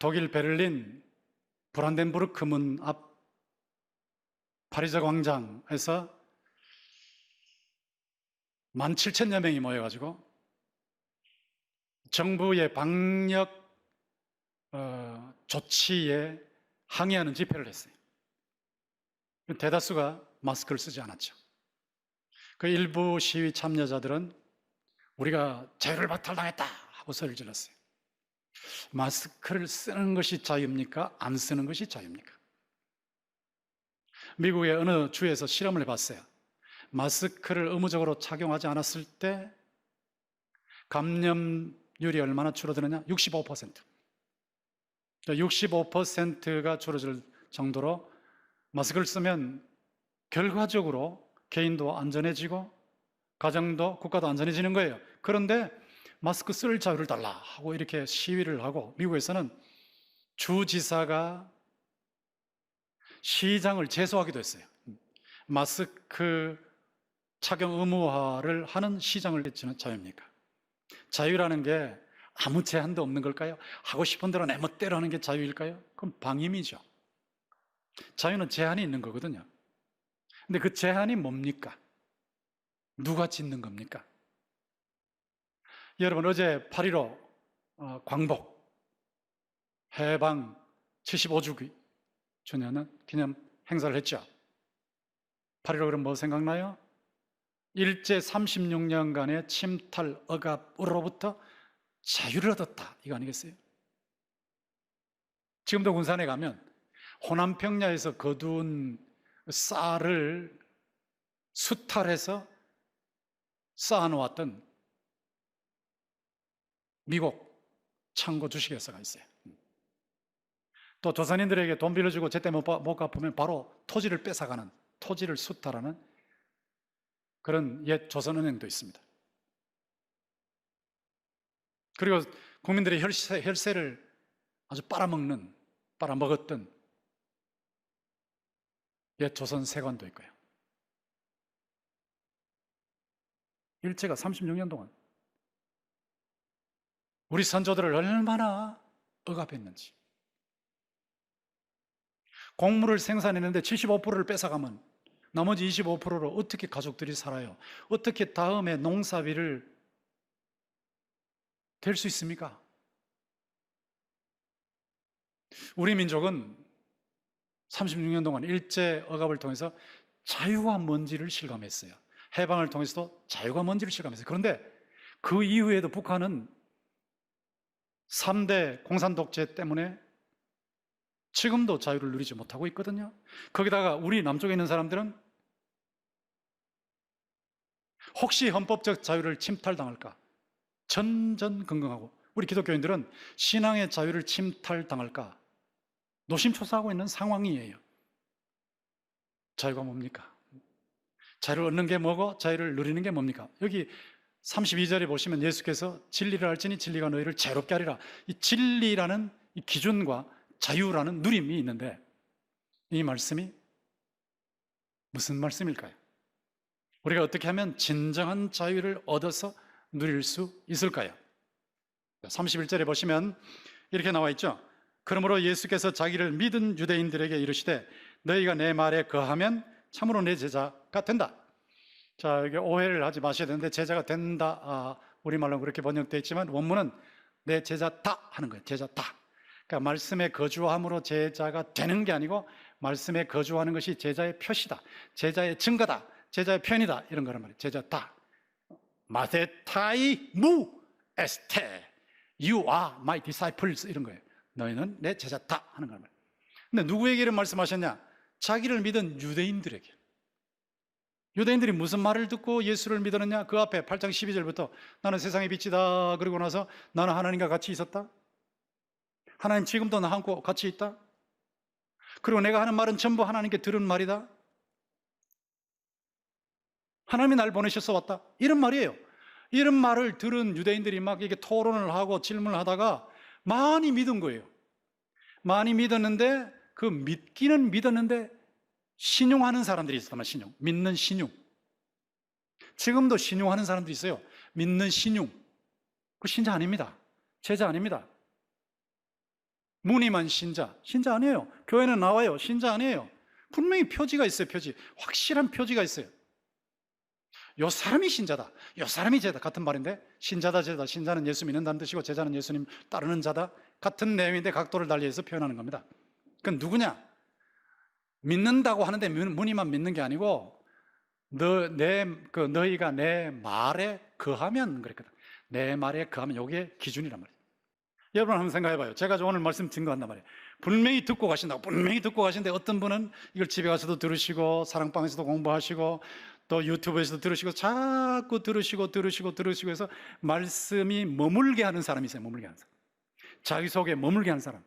독일 베를린 브란덴부르크 문 앞 파리저 광장에서 17,000여 명이 모여가지고 정부의 방역 조치에 항의하는 집회를 했어요. 대다수가 마스크를 쓰지 않았죠. 그 일부 시위 참여자들은 우리가 자유를 박탈당했다 하고 소리를 질렀어요. 마스크를 쓰는 것이 자유입니까? 안 쓰는 것이 자유입니까? 미국의 어느 주에서 실험을 해봤어요. 마스크를 의무적으로 착용하지 않았을 때 감염률이 얼마나 줄어드느냐? 65%. 65%가 줄어들 정도로 마스크를 쓰면 결과적으로 개인도 안전해지고 가정도 국가도 안전해지는 거예요. 그런데 마스크 쓸 자유를 달라 하고 이렇게 시위를 하고 미국에서는 주지사가 시장을 제소하기도 했어요. 마스크 착용 의무화를 하는 시장을 내지는 자유입니까? 자유라는 게 아무 제한도 없는 걸까요? 하고 싶은 대로 내 멋대로 하는 게 자유일까요? 그럼 방임이죠. 자유는 제한이 있는 거거든요. 근데 그 제한이 뭡니까? 누가 짓는 겁니까? 여러분, 어제 8.15 광복 해방 75주년 기념 행사를 했죠. 8.15 그럼 뭐 생각나요? 일제 36년간의 침탈 억압으로부터 자유를 얻었다, 이거 아니겠어요? 지금도 군산에 가면 호남평야에서 거둔 쌀을 수탈해서 쌓아놓았던 미국 창고 주식회사가 있어요. 또 조선인들에게 돈 빌려주고 제때 못 갚으면 바로 토지를 뺏어가는, 토지를 수탈하는 그런 옛 조선은행도 있습니다. 그리고 국민들의 혈세를 아주 빨아먹었던 옛 조선 세관도 있고요. 일제가 36년 동안 우리 선조들을 얼마나 억압했는지. 곡물을 생산했는데 75%를 뺏어가면 나머지 25%로 어떻게 가족들이 살아요? 어떻게 다음에 농사비를 될 수 있습니까? 우리 민족은 36년 동안 일제 억압을 통해서 자유가 뭔지를 실감했어요. 해방을 통해서도 자유가 뭔지를 실감했어요. 그런데 그 이후에도 북한은 3대 공산 독재 때문에 지금도 자유를 누리지 못하고 있거든요. 거기다가 우리 남쪽에 있는 사람들은 혹시 헌법적 자유를 침탈당할까 전전긍긍하고, 우리 기독교인들은 신앙의 자유를 침탈당할까 노심초사하고 있는 상황이에요. 자유가 뭡니까? 자유를 얻는 게 뭐고 자유를 누리는 게 뭡니까? 여기 32절에 보시면 예수께서 진리를 알지니 진리가 너희를 자유롭게 하리라. 이 진리라는 이 기준과 자유라는 누림이 있는데, 이 말씀이 무슨 말씀일까요? 우리가 어떻게 하면 진정한 자유를 얻어서 누릴 수 있을까요? 31절에 보시면 이렇게 나와 있죠. 그러므로 예수께서 자기를 믿은 유대인들에게 이르시되 너희가 내 말에 거하면 참으로 내 제자가 된다. 자, 여기 오해를 하지 마셔야 되는데, 제자가 된다, 우리말로 그렇게 번역되어 있지만 원문은 내 제자다 하는 거예요. 제자다. 그러니까 말씀에 거주함으로 제자가 되는 게 아니고 말씀에 거주하는 것이 제자의 표시다, 제자의 증거다, 제자의 표현이다, 이런 거란 말이에요. 제자다. 마세타이 무 에스테 You are my disciples, 이런 거예요. 너희는 내 제자다 하는 거란 말이에요. 근데 누구에게 이런 말씀하셨냐? 자기를 믿은 유대인들에게. 유대인들이 무슨 말을 듣고 예수를 믿었느냐? 그 앞에 8장 12절부터 나는 세상의 빛이다 그러고 나서 나는 하나님과 같이 있었다, 하나님 지금도 나하고 같이 있다, 그리고 내가 하는 말은 전부 하나님께 들은 말이다, 하나님이 날 보내셔서 왔다, 이런 말이에요. 이런 말을 들은 유대인들이 막 이렇게 토론을 하고 질문을 하다가 많이 믿은 거예요. 많이 믿었는데, 그 믿기는 믿었는데 신용하는 사람들이 있었단 신용. 믿는 신용. 지금도 신용하는 사람들이 있어요. 믿는 신용. 그 신자 아닙니다. 제자 아닙니다. 무늬만 신자. 신자 아니에요. 교회는 나와요. 신자 아니에요. 분명히 표지가 있어요. 표지. 확실한 표지가 있어요. 요 사람이 신자다, 요 사람이 제자, 같은 말인데, 신자다, 제자. 신자는 예수 믿는다는 뜻이고 제자는 예수님 따르는 자다. 같은 내용인데 각도를 달리해서 표현하는 겁니다. 그건 누구냐? 믿는다고 하는데 무늬만 믿는 게 아니고 너희가 내 말에 거하면 그랬거든. 내 말에 거하면 이게 기준이란 말이에요. 여러분 한번 생각해봐요. 제가 오늘 말씀 증거한단 말이에요. 분명히 듣고 가신다고, 분명히 듣고 가시는데 어떤 분은 이걸 집에 가서도 들으시고 사랑방에서도 공부하시고 또 유튜브에서도 들으시고 자꾸 들으시고 해서 말씀이 머물게 하는 사람이 있어요. 머물게 하는 사람, 자기 속에 머물게 하는 사람.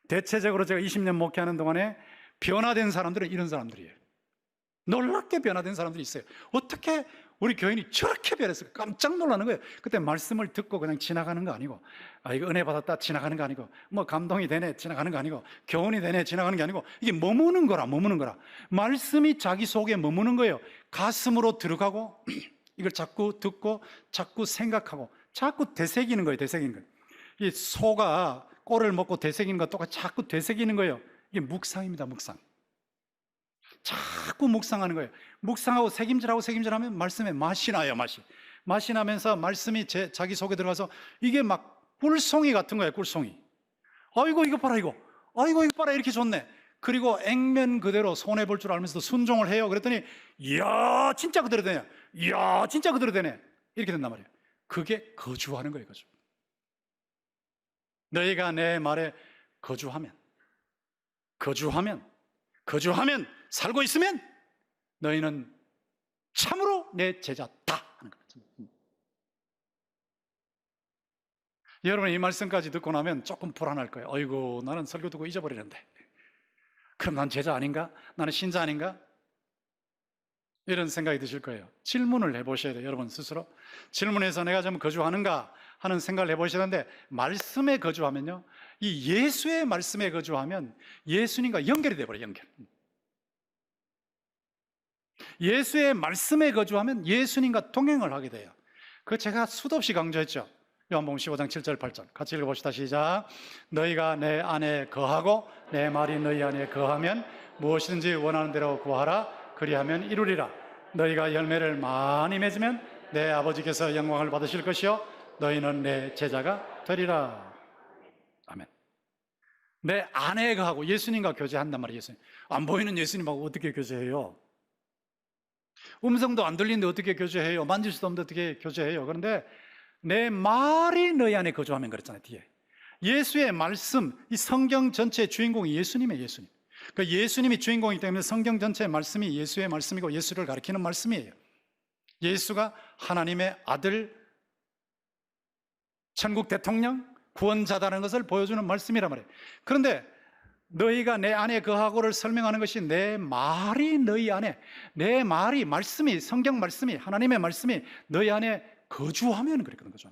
대체적으로 제가 20년 목회하는 동안에 변화된 사람들은 이런 사람들이에요. 놀랍게 변화된 사람들이 있어요. 어떻게 우리 교인이 저렇게 변했을까? 깜짝 놀라는 거예요. 그때 말씀을 듣고 그냥 지나가는 거 아니고, 아, 이거 은혜 받았다 지나가는 거 아니고, 뭐 감동이 되네 지나가는 거 아니고, 교훈이 되네 지나가는 게 아니고, 이게 머무는 거라. 말씀이 자기 속에 머무는 거예요. 가슴으로 들어가고 이걸 자꾸 듣고 자꾸 생각하고 자꾸 되새기는 거예요. 이 소가 꼴을 먹고 되새기는 것 똑같이 자꾸 되새기는 거예요. 이게 묵상입니다. 묵상. 자꾸 묵상하는 거예요. 묵상하고 새김질하면 말씀에 맛이 나요. 맛이 나면서 말씀이 자기 속에 들어가서 이게 막 꿀송이 같은 거예요. 꿀송이. 아이고 이거 봐라 이거. 아이고 이거 봐라 이렇게 좋네. 그리고 액면 그대로 손해볼 줄 알면서도 순종을 해요. 그랬더니 이야 진짜 그대로 되네. 이야 진짜 그대로 되네. 이렇게 된단 말이에요. 그게 거주하는 거예요. 거주. 너희가 내 말에 거주하면 살고 있으면 너희는 참으로 내 제자다 하는 거죠. 여러분 이 말씀까지 듣고 나면 조금 불안할 거예요. 어이구 나는 설교 듣고 잊어버리는데 그럼 난 제자 아닌가? 나는 신자 아닌가? 이런 생각이 드실 거예요. 질문을 해보셔야 돼요. 여러분 스스로 질문해서 내가 좀 거주하는가 하는 생각을 해보셔야 하는데, 말씀에 거주하면요, 이 예수의 말씀에 거주하면 예수님과 연결이 돼버려요. 예수의 말씀에 거주하면 예수님과 동행을 하게 돼요. 그거 제가 수도 없이 강조했죠. 요한복음 15장 7절 8절 같이 읽어봅시다. 시작. 너희가 내 안에 거하고 내 말이 너희 안에 거하면 무엇이든지 원하는 대로 구하라. 그리하면 이루리라. 너희가 열매를 많이 맺으면 내 아버지께서 영광을 받으실 것이요 너희는 내 제자가 되리라. 아멘. 내 안에 거하고 예수님과 교제한단 말이에요. 예수님. 안 보이는 예수님하고 어떻게 교제해요? 음성도 안 들리는데 어떻게 교제해요? 만질 수도 없는데 어떻게 교제해요? 그런데 내 말이 너희 안에 거주하면 그랬잖아요. 뒤에 예수의 말씀, 이 성경 전체의 주인공이 예수님이에요. 예수님. 그러니까 예수님이 주인공이기 때문에 성경 전체의 말씀이 예수의 말씀이고 예수를 가리키는 말씀이에요. 예수가 하나님의 아들, 천국 대통령, 구원자다는 것을 보여주는 말씀이란 말이에요. 그런데 너희가 내 안에 거하고를 설명하는 것이 내 말이 너희 안에, 내 말이, 말씀이, 성경 말씀이, 하나님의 말씀이 너희 안에 거주하면 그랬거든. 거주.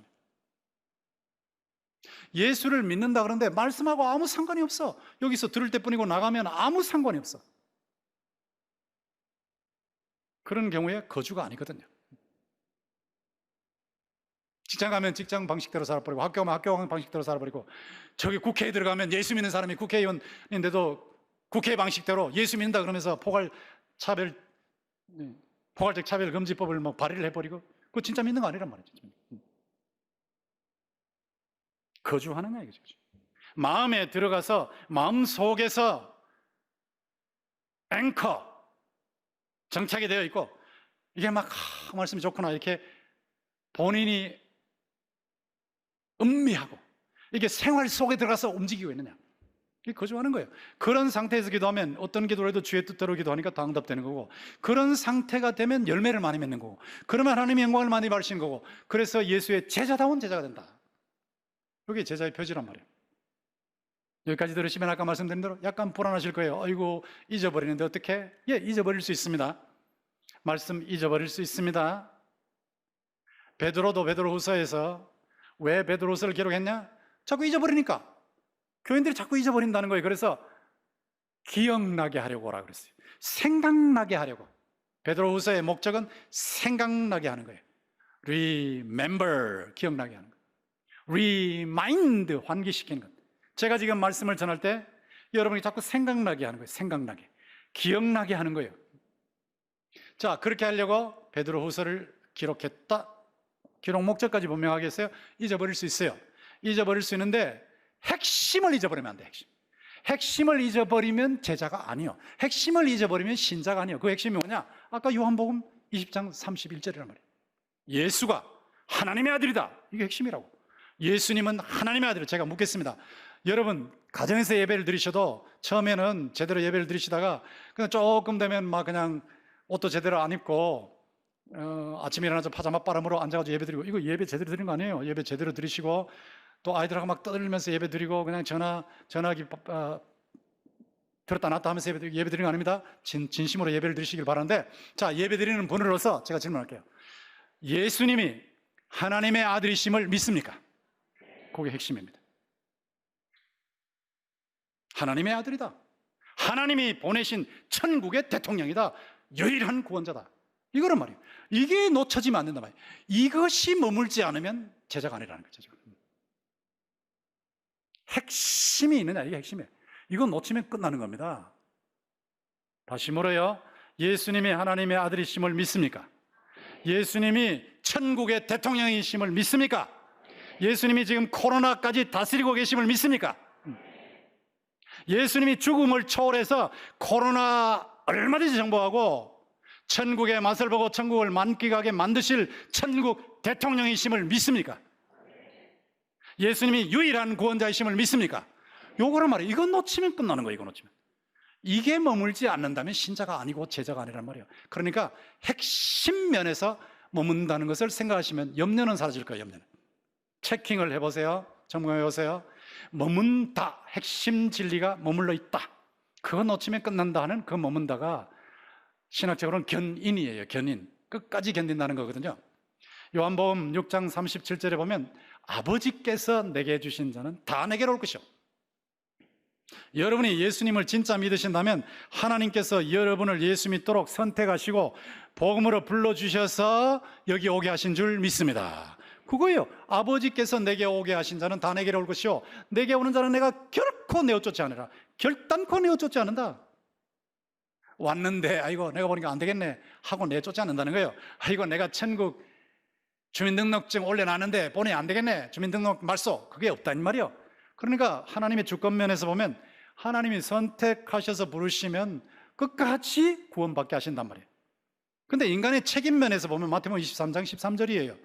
예수를 믿는다 그러는데 말씀하고 아무 상관이 없어. 여기서 들을 때뿐이고 나가면 아무 상관이 없어. 그런 경우에 거주가 아니거든요. 직장 가면 직장 방식대로 살아버리고, 학교 가면 학교 방식대로 살아버리고, 저기 국회에 들어가면 예수 믿는 사람이 국회의원인데도 국회 방식대로 예수 믿는다 그러면서 포괄적 차별금지법을 뭐 발의를 해버리고, 그거 진짜 믿는 거 아니란 말이죠. 거주하는 거예요. 마음에 들어가서 마음 속에서 앵커 정착이 되어 있고, 이게 막 말씀이 좋구나 이렇게 본인이 음미하고 이게 생활 속에 들어가서 움직이고 있느냐, 이게 거주하는 거예요. 그런 상태에서 기도하면 어떤 기도를 해도 주의 뜻대로 기도하니까 다 응답되는 거고, 그런 상태가 되면 열매를 많이 맺는 거고, 그러면 하나님의 영광을 많이 받으신 거고, 그래서 예수의 제자다운 제자가 된다. 이게 제자의 표지란 말이에요. 여기까지 들으시면 아까 말씀드린 대로 약간 불안하실 거예요. 아이고 잊어버리는데 어떻게? 예, 잊어버릴 수 있습니다. 말씀 잊어버릴 수 있습니다. 베드로도 베드로후서에서 왜 베드로후서를 기록했냐? 자꾸 잊어버리니까. 교인들이 자꾸 잊어버린다는 거예요. 그래서 기억나게 하려고 오라 그랬어요. 생각나게 하려고. 베드로후서의 목적은 생각나게 하는 거예요. Remember, 기억나게 하는 거예요. Remind, 환기시키는 것. 제가 지금 말씀을 전할 때 여러분이 자꾸 생각나게 하는 거예요. 생각나게, 기억나게 하는 거예요. 자, 그렇게 하려고 베드로후서를 기록했다. 기록 목적까지 분명하겠어요? 잊어버릴 수 있어요. 잊어버릴 수 있는데 핵심을 잊어버리면 안 돼. 핵심을 잊어버리면 제자가 아니요, 핵심을 잊어버리면 신자가 아니요. 그 핵심이 뭐냐? 아까 요한복음 20장 31절이란 말이에요. 예수가 하나님의 아들이다. 이게 핵심이라고. 예수님은 하나님의 아들이에요. 제가 묻겠습니다. 여러분, 가정에서 예배를 드리셔도 처음에는 제대로 예배를 드리시다가 그냥 조금 되면 막 그냥 옷도 제대로 안 입고 아침에 일어나서 파자마 바람으로 앉아가지고 예배 드리고, 이거 예배 제대로 드리는 거 아니에요. 예배 제대로 드리시고 또 아이들하고 막 떠들면서 예배 드리고 그냥 전화기 들었다 놨다 하면서 예배 드리는 거 아닙니다. 진심으로 예배를 드리시길 바라는데, 자, 예배 드리는 분으로서 제가 질문할게요. 예수님이 하나님의 아들이심을 믿습니까? 그게 핵심입니다. 하나님의 아들이다. 하나님이 보내신 천국의 대통령이다. 유일한 구원자다. 이거란 말이에요. 이게 놓쳐지면 안 된단 말이에요. 이것이 머물지 않으면 제자가 아니라는 거죠. 핵심이 있느냐, 이게 핵심이에요. 이건 놓치면 끝나는 겁니다. 다시 물어요. 예수님이 하나님의 아들이심을 믿습니까? 예수님이 천국의 대통령이심을 믿습니까? 예수님이 지금 코로나까지 다스리고 계심을 믿습니까? 예수님이 죽음을 초월해서 코로나 얼마든지 정복하고 천국의 맛을 보고 천국을 만끽하게 만드실 천국 대통령이심을 믿습니까? 예수님이 유일한 구원자이심을 믿습니까? 요거란 말이에요. 이건 놓치면 끝나는 거예요. 이거 놓치면. 이게 머물지 않는다면 신자가 아니고 제자가 아니란 말이에요. 그러니까 핵심 면에서 머문다는 것을 생각하시면 염려는 사라질 거예요. 염려는. 체킹을 해보세요. 점검해보세요. 머문다, 핵심 진리가 머물러 있다. 그거 놓치면 끝난다 하는 그 머문다가 신학적으로는 견인이에요. 견인. 끝까지 견딘다는 거거든요. 요한복음 6장 37절에 보면 아버지께서 내게 주신 자는 다 내게로 올 것이요. 여러분이 예수님을 진짜 믿으신다면 하나님께서 여러분을 예수 믿도록 선택하시고 복음으로 불러주셔서 여기 오게 하신 줄 믿습니다. 그거예요. 아버지께서 내게 오게 하신 자는 다 내게로 올 것이요, 내게 오는 자는 내가 결코 내어쫓지 않으라. 결단코 내어쫓지 않는다. 왔는데 아이고 내가 보니까 안 되겠네 하고 내쫓지 않는다는 거예요. 아이고 내가 천국 주민등록증 올려놨는데 보니 안 되겠네, 주민등록 말소, 그게 없다는 말이에요. 그러니까 하나님의 주권면에서 보면 하나님이 선택하셔서 부르시면 끝까지 구원받게 하신단 말이에요. 근데 인간의 책임면에서 보면 마태복음 23장 13절이에요.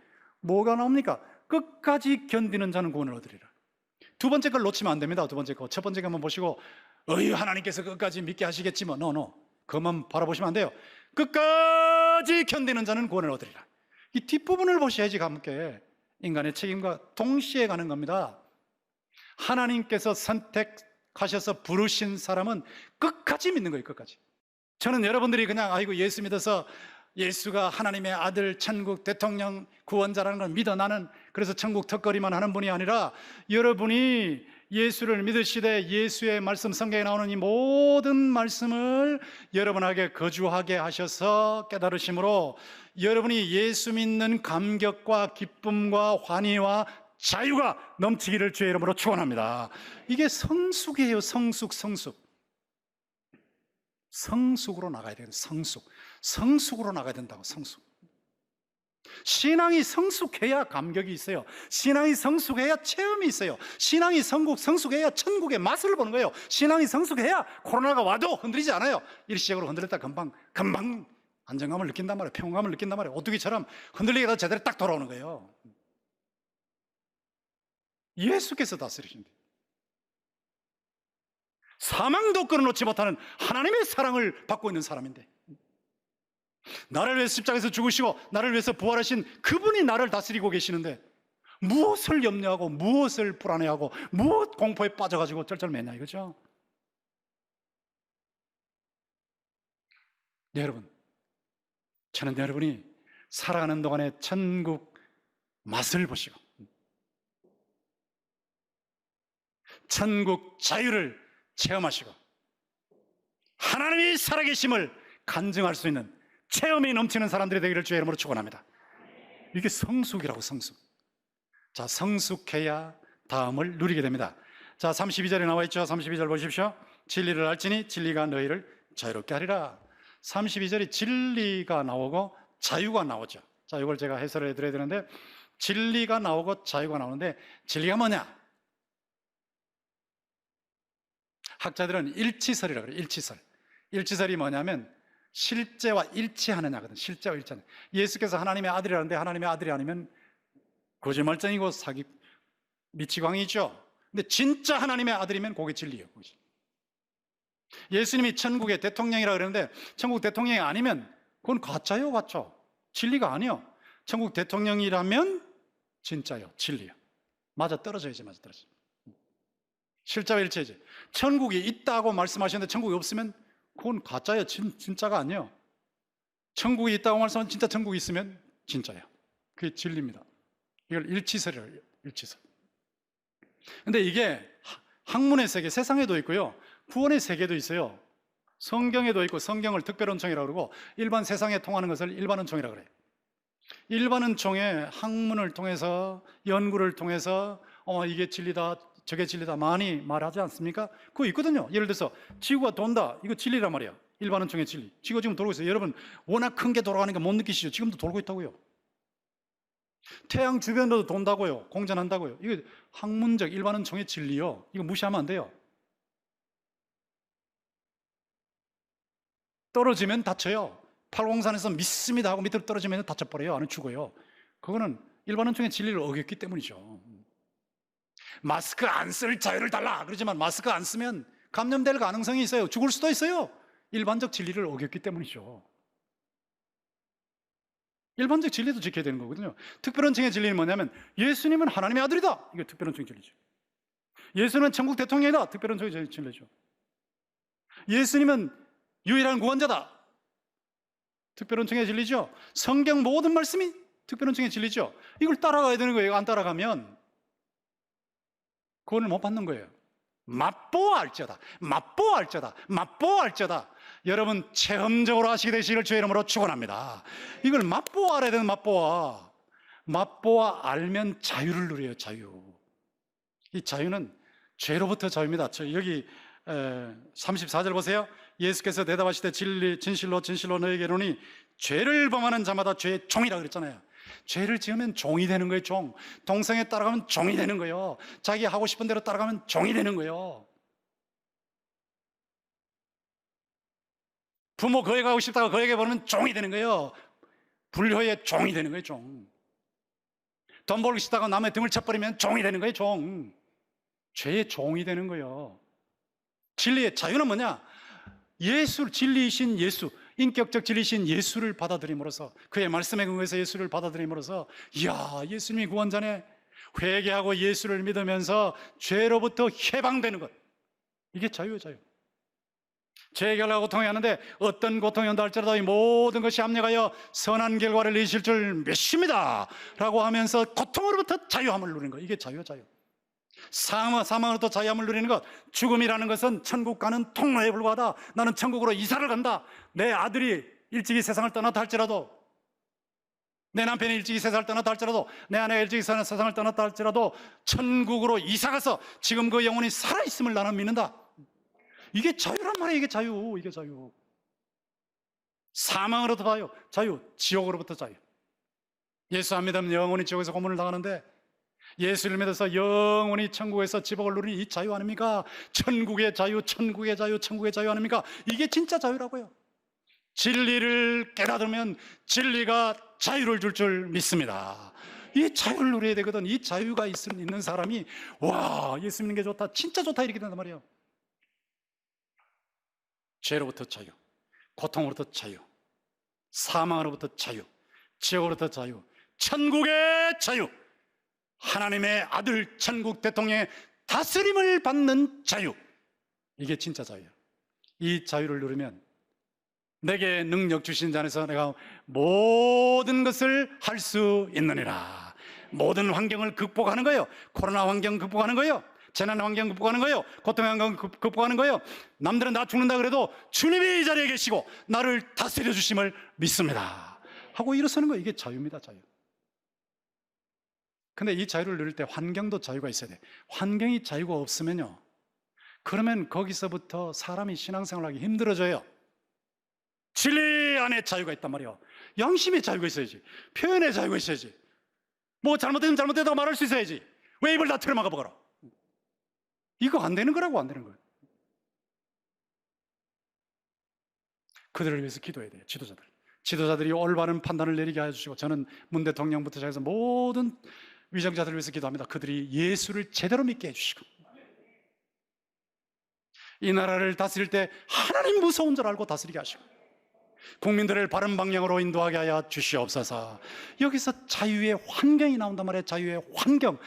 뭐가 나옵니까? 끝까지 견디는 자는 구원을 얻으리라. 두 번째 걸 놓치면 안 됩니다. 두 번째 거. 첫 번째 거 한번 보시고 하나님께서 끝까지 믿게 하시겠지 뭐. 그것만 바라보시면 안 돼요. 끝까지 견디는 자는 구원을 얻으리라. 이 뒷부분을 보셔야지 함께 인간의 책임과 동시에 가는 겁니다. 하나님께서 선택하셔서 부르신 사람은 끝까지 믿는 거예요. 끝까지. 저는 여러분들이 그냥 아이고 예수 믿어서 예수가 하나님의 아들, 천국 대통령, 구원자라는 걸 믿어 나는 그래서 천국 턱걸이만 하는 분이 아니라, 여러분이 예수를 믿으시되 예수의 말씀, 성경에 나오는 이 모든 말씀을 여러분에게 거주하게 하셔서 깨달으심으로 여러분이 예수 믿는 감격과 기쁨과 환희와 자유가 넘치기를 주의 이름으로 축원합니다. 이게 성숙이에요. 성숙으로 나가야 돼요. 성숙으로 나가야 된다고. 성숙. 신앙이 성숙해야 감격이 있어요. 신앙이 성숙해야 체험이 있어요. 신앙이 성숙해야 천국의 맛을 보는 거예요. 신앙이 성숙해야 코로나가 와도 흔들리지 않아요. 일시적으로 흔들렸다 금방 안정감을 느낀단 말이에요. 평온감을 느낀단 말이에요. 오뚜기처럼 흔들리게 제대로 딱 돌아오는 거예요. 예수께서 다스리신대. 사망도 끊어놓지 못하는 하나님의 사랑을 받고 있는 사람인데, 나를 위해서 십자가에서 죽으시고 나를 위해서 부활하신 그분이 나를 다스리고 계시는데 무엇을 염려하고 무엇을 불안해하고 무엇 공포에 빠져가지고 쩔쩔매냐 이거죠. 네, 여러분, 저는 여러분이 살아가는 동안에 천국 맛을 보시고 천국 자유를 체험하시고 하나님이 살아계심을 간증할 수 있는 체험이 넘치는 사람들이 되기를 주의 이름으로 축원합니다. 이게 성숙이라고. 성숙. 자, 성숙해야 다음을 누리게 됩니다. 자, 32절에 나와 있죠. 32절 보십시오. 진리를 알지니 진리가 너희를 자유롭게 하리라. 32절이 진리가 나오고 자유가 나오죠. 자, 이걸 제가 해설을 해드려야 되는데, 진리가 나오고 자유가 나오는데, 진리가 뭐냐? 학자들은 일치설이라고 그래요. 일치설. 일치설이 뭐냐면 실제와 일치하느냐거든. 실제와 일치하느냐. 예수께서 하나님의 아들이라는데 하나님의 아들이 아니면 거짓말쟁이고 사기 미치광이죠. 근데 진짜 하나님의 아들이면 그게 진리예요. 예수님이 천국의 대통령이라 그러는데 천국 대통령이 아니면 그건 가짜요, 가짜. 진리가 아니요. 천국 대통령이라면 진짜요, 진리요. 맞아 떨어져야지, 맞아 떨어져. 실제와 일치해야지. 천국이 있다고 말씀하셨는데 천국이 없으면 그건 가짜예요, 진짜가 아니에요. 천국이 있다고 말씀하면 진짜 천국이 있으면 진짜예요. 그게 진리입니다. 이걸 일치설이라고 해요, 일치설. 근데 이게 학문의 세계, 세상에도 있고요, 구원의 세계도 있어요. 성경에도 있고, 성경을 특별언총이라고 그러고 일반 세상에 통하는 것을 일반언총이라고 그래요. 일반언총에 학문을 통해서, 연구를 통해서 이게 진리다, 저게 진리다 많이 말하지 않습니까? 그거 있거든요. 예를 들어서 지구가 돈다, 이거 진리란 말이에요. 일반언총의 진리. 지구가 지금 돌고 있어요. 여러분 워낙 큰 게 돌아가니까 못 느끼시죠? 지금도 돌고 있다고요. 태양 주변으로 돈다고요, 공전한다고요. 이거 학문적 일반언총의 진리요. 이거 무시하면 안 돼요. 떨어지면 다쳐요. 팔공산에서 믿습니다 하고 밑으로 떨어지면 다쳐버려요. 안 죽어요. 그거는 일반언총의 진리를 어겼기 때문이죠. 마스크 안 쓸 자유를 달라 그러지만 마스크 안 쓰면 감염될 가능성이 있어요. 죽을 수도 있어요. 일반적 진리를 어겼기 때문이죠. 일반적 진리도 지켜야 되는 거거든요. 특별언총의 진리는 뭐냐면 예수님은 하나님의 아들이다, 이게 특별언총의 진리죠. 예수는 천국 대통령이다, 특별언총의 진리죠. 예수님은 유일한 구원자다, 특별언총의 진리죠. 성경 모든 말씀이 특별언총의 진리죠. 이걸 따라가야 되는 거예요. 안 따라가면 구원을 못 받는 거예요. 맛보알쩌다, 맛보알쩌다, 맛보알쩌다. 여러분 체험적으로 하시게 되시기를 주의 이름으로 축원합니다. 이걸 맛보아 알아야 되는, 맛보아. 맛보아 알면 자유를 누려요, 자유. 이 자유는 죄로부터 자유입니다. 여기 34절 보세요. 예수께서 대답하시되 진실로 진실로 너희에게 이르노니 죄를 범하는 자마다 죄의 종이라 그랬잖아요. 죄를 지으면 종이 되는 거예요, 종. 동성애 따라가면 종이 되는 거예요. 자기 하고 싶은 대로 따라가면 종이 되는 거예요. 부모 거역하고 싶다가 거역해 버리면 종이 되는 거예요. 불효의 종이 되는 거예요, 종. 돈 벌고 싶다가 남의 등을 쳐버리면 종이 되는 거예요, 종. 죄의 종이 되는 거예요. 진리의 자유는 뭐냐? 예수, 진리이신 예수, 인격적 진리이신 예수를 받아들임으로써, 그의 말씀에 근거해서 예수를 받아들임으로써, 이야, 예수님이 구원자네, 회개하고 예수를 믿으면서 죄로부터 해방되는 것, 이게 자유예요, 자유. 죄의 결과 고통이 하는데 어떤 고통이 온다 할지라도 이 모든 것이 합력하여 선한 결과를 이실 줄 믿습니다 라고 하면서 고통으로부터 자유함을 누리는 것, 이게 자유예요, 자유. 사망으로부터 자유함을 누리는 것. 죽음이라는 것은 천국 가는 통로에 불과하다. 나는 천국으로 이사를 간다. 내 아들이 일찍이 세상을 떠났다 할지라도, 내 남편이 일찍이 세상을 떠났다 할지라도, 내 아내가 일찍이 세상을 떠났다 할지라도 천국으로 이사가서 지금 그 영혼이 살아있음을 나는 믿는다. 이게 자유란 말이에요. 이게 자유, 이게 자유. 사망으로부터 자유, 지옥으로부터 자유. 예수 안 믿으면 영원히 지옥에서 고문을 당하는데 예수를 믿어서 영원히 천국에서 지복을 누리는 이 자유 아닙니까? 천국의 자유, 천국의 자유, 천국의 자유 아닙니까? 이게 진짜 자유라고요. 진리를 깨닫으면 진리가 자유를 줄 믿습니다. 이 자유를 누려야 되거든. 이 자유가 있는 사람이 와, 예수 믿는 게 좋다, 진짜 좋다, 이렇게 된단 말이에요. 죄로부터 자유, 고통으로부터 자유, 사망으로부터 자유, 지옥으로부터 자유, 천국의 자유, 하나님의 아들 천국 대통령의 다스림을 받는 자유, 이게 진짜 자유예요. 이 자유를 누리면 내게 능력 주신 자 안에서 내가 모든 것을 할 수 있느니라. 모든 환경을 극복하는 거예요. 코로나 환경 극복하는 거예요. 재난 환경 극복하는 거예요. 고통의 환경 극복하는 거예요. 남들은 나 죽는다 그래도 주님이 이 자리에 계시고 나를 다스려 주심을 믿습니다 하고 일어서는 거예요. 이게 자유입니다, 자유. 근데 이 자유를 누릴 때 환경도 자유가 있어야 돼. 환경이 자유가 없으면요, 그러면 거기서부터 사람이 신앙생활하기 힘들어져요. 진리 안에 자유가 있단 말이에요. 양심의 자유가 있어야지. 표현의 자유가 있어야지. 뭐 잘못되면 잘못되다고 말할 수 있어야지. 왜 입을 다 틀어막아 보거라. 이거 안 되는 거라고. 안 되는 거예요. 그들을 위해서 기도해야 돼요. 지도자들이 올바른 판단을 내리게 해주시고, 저는 문 대통령부터 시작해서 모든 위정자들을 위해서 기도합니다. 그들이 예수를 제대로 믿게 해주시고, 이 나라를 다스릴 때 하나님 무서운 줄 알고 다스리게 하시고, 국민들을 바른 방향으로 인도하게 하여 주시옵소서. 여기서 자유의 환경이 나온단 말이에요. 자유의 환경.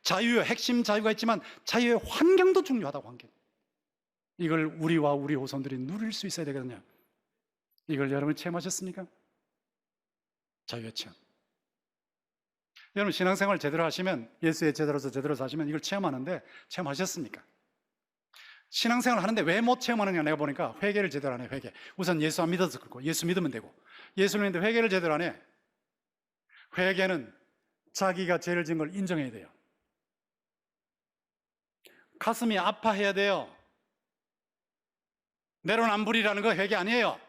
자유의 핵심 자유가 있지만 자유의 환경도 중요하다고. 환경. 이걸 우리와 우리 후손들이 누릴 수 있어야 되거든요. 이걸 여러분 체험하셨습니까? 자유의 체험. 여러분 신앙생활 제대로 하시면, 예수의 제자로서 제대로 사시면 이걸 체험하는데, 체험하셨습니까? 신앙생활 하는데 왜 못 체험하느냐, 내가 보니까 회개를 제대로 안 해. 회개. 우선 예수 안 믿어서 그렇고, 예수 믿으면 되고, 예수를 믿는데 회개를 제대로 안 해. 회개는 자기가 죄를 지은 걸 인정해야 돼요. 가슴이 아파해야 돼요. 내로남불이라는 거 회개 아니에요.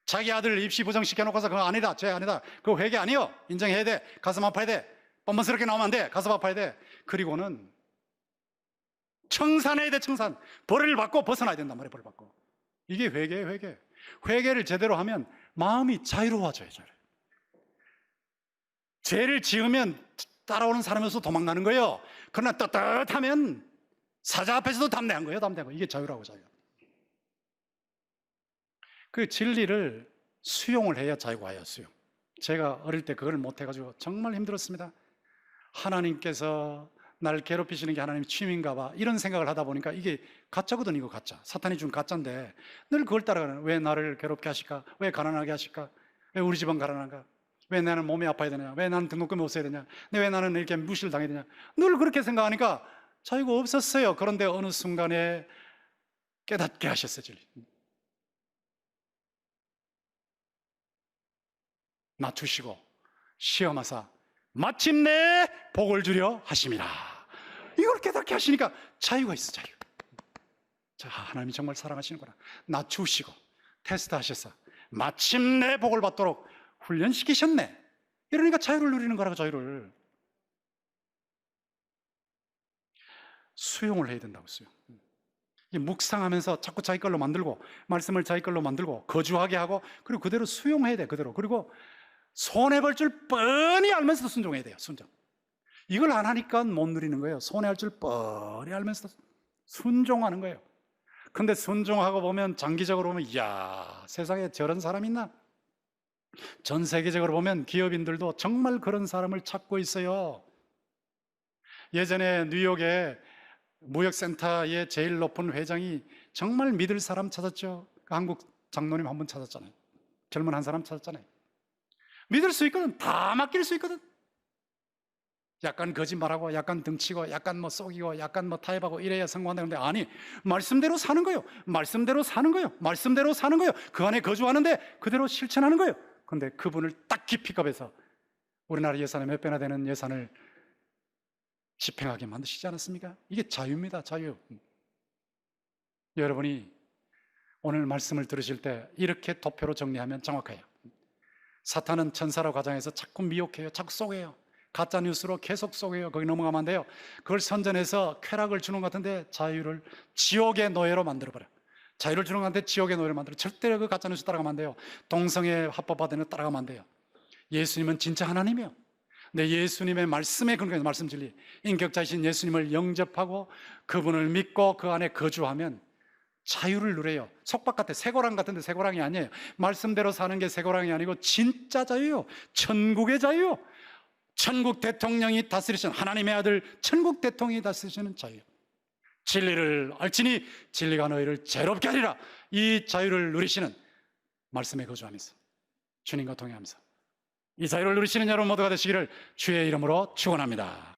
자기 아들 입시 부정시켜놓고서 그거 아니다, 죄 아니다, 그거 회개 아니에요. 인정해야 돼. 가슴 아파야 돼. 뻔뻔스럽게 나오면 안 돼. 가슴 아파야 돼. 그리고는 청산해야 돼. 청산. 벌을 받고 벗어나야 된단 말이에요. 벌을 받고. 이게 회개예요. 회개. 회개를 제대로 하면 마음이 자유로워져요. 죄를 지으면 따라오는 사람에서 도망가는 거예요. 그러나 떳떳하면 사자 앞에서도 담대한 거예요. 담대한 거. 이게 자유라고. 자유. 그 진리를 수용을 해야 자유가 와요. 수용. 제가 어릴 때 그걸 못해가지고 정말 힘들었습니다. 하나님께서 날 괴롭히시는 게 하나님 취미인가 봐, 이런 생각을 하다 보니까 이게 가짜거든. 이거 가짜. 사탄이 준 가짜인데 늘 그걸 따라가는. 왜 나를 괴롭게 하실까? 왜 가난하게 하실까? 왜 우리 집은 가난한가? 왜 나는 몸이 아파야 되냐? 왜 나는 등록금이 없어야 되냐? 왜 나는 이렇게 무시를 당해야 되냐? 늘 그렇게 생각하니까 자유가 없었어요. 그런데 어느 순간에 깨닫게 하셨어요. 진리. 낮추시고 시험하사 마침내 복을 주려 하심이라. 이걸 깨닫게 하시니까 자유가 있어. 자유. 자, 하나님이 정말 사랑하시는구나. 낮추시고 테스트 하셔서 마침내 복을 받도록 훈련시키셨네. 이러니까 자유를 누리는 거라고. 자유를 수용을 해야 된다고. 수용. 묵상하면서 자꾸 자기 걸로 만들고, 말씀을 자기 걸로 만들고 거주하게 하고, 그리고 그대로 수용해야 돼. 그대로. 그리고 손해볼 줄 뻔히 알면서도 순종해야 돼요. 순종. 이걸 안 하니까 못 누리는 거예요. 손해할 줄 뻔히 알면서도 순종하는 거예요. 근데 순종하고 보면, 장기적으로 보면, 이야, 세상에 저런 사람 있나? 전 세계적으로 보면 기업인들도 정말 그런 사람을 찾고 있어요. 예전에 뉴욕에 무역센터의 제일 높은 회장이 정말 믿을 사람 찾았죠. 한국 장로님 한 분 찾았잖아요. 젊은 한 사람 찾았잖아요. 믿을 수 있거든. 다 맡길 수 있거든. 약간 거짓말하고, 약간 등치고, 약간 뭐 속이고, 약간 뭐 타협하고 이래야 성공한다는데, 아니, 말씀대로 사는 거예요. 말씀대로 사는 거예요. 말씀대로 사는 거예요. 그 안에 거주하는데 그대로 실천하는 거예요. 그런데 그분을 딱 기픽업해서 우리나라 예산의 몇 배나 되는 예산을 집행하게 만드시지 않았습니까? 이게 자유입니다. 자유. 여러분이 오늘 말씀을 들으실 때 이렇게 도표로 정리하면 정확해요. 사탄은 천사로 가장해서 자꾸 미혹해요. 자꾸 속여요. 가짜뉴스로 계속 속여요. 거기 넘어가면 안 돼요. 그걸 선전해서 쾌락을 주는 것 같은데 자유를 지옥의 노예로 만들어버려요. 자유를 주는 것 같은데 지옥의 노예로 만들어요. 절대로 그 가짜뉴스 따라가면 안 돼요. 동성애 합법화되는 거 따라가면 안 돼요. 예수님은 진짜 하나님이에요. 내 예수님의 말씀에 근거해서, 말씀 진리, 인격자이신 예수님을 영접하고 그분을 믿고 그 안에 거주하면 자유를 누려요. 속박 같아. 쇠고랑 같은데 쇠고랑이 아니에요. 말씀대로 사는 게 쇠고랑이 아니고 진짜 자유요. 천국의 자유요. 천국 대통령이 다스리시는, 하나님의 아들 천국 대통령이 다스리시는 자유. 진리를 알지니 진리가 너희를 자유롭게 하리라. 이 자유를 누리시는, 말씀에 거주하면서 주님과 동행하면서 이 자유를 누리시는 여러분 모두가 되시기를 주의 이름으로 축원합니다.